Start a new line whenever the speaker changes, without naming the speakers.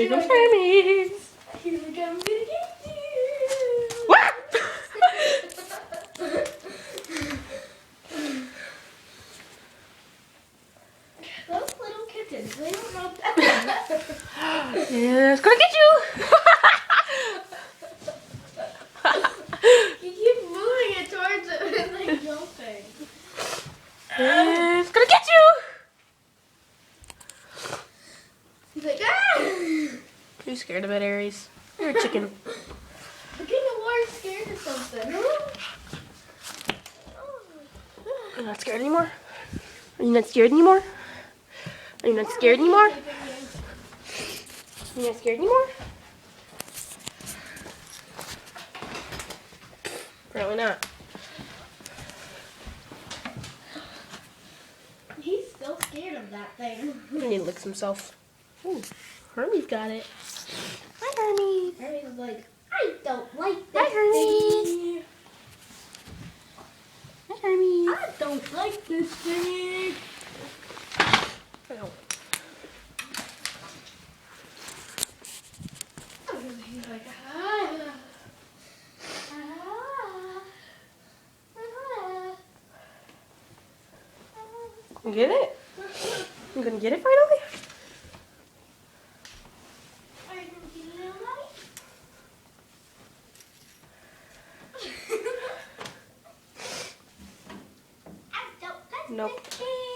Here comes Hermies.
Here we go. I'm gonna get you.
What?
Those little kittens, they don't know better.
Yeah, it's gonna get you.
You keep moving it towards it and like jumping.
It's gonna get you.
He's like, ah!
You scared of it, Aries? You're a chicken.
Look at the water scared or something.
Are you not scared anymore? Are you not scared anymore? Are you not scared anymore? Are you not scared anymore? Apparently not.
He's still scared of that thing.
He licks himself. Ooh, Hermes got it. Hi, Hermes.
Hermes is like, I don't like this
Hi, Hermes.
thing.
Hi, Hermes.
I don't like this thing.
Oh.
He's like, ah.
You get it? You gonna get it finally?
Are you gonna get it, little buddy? I don't like
Nope.
this thing.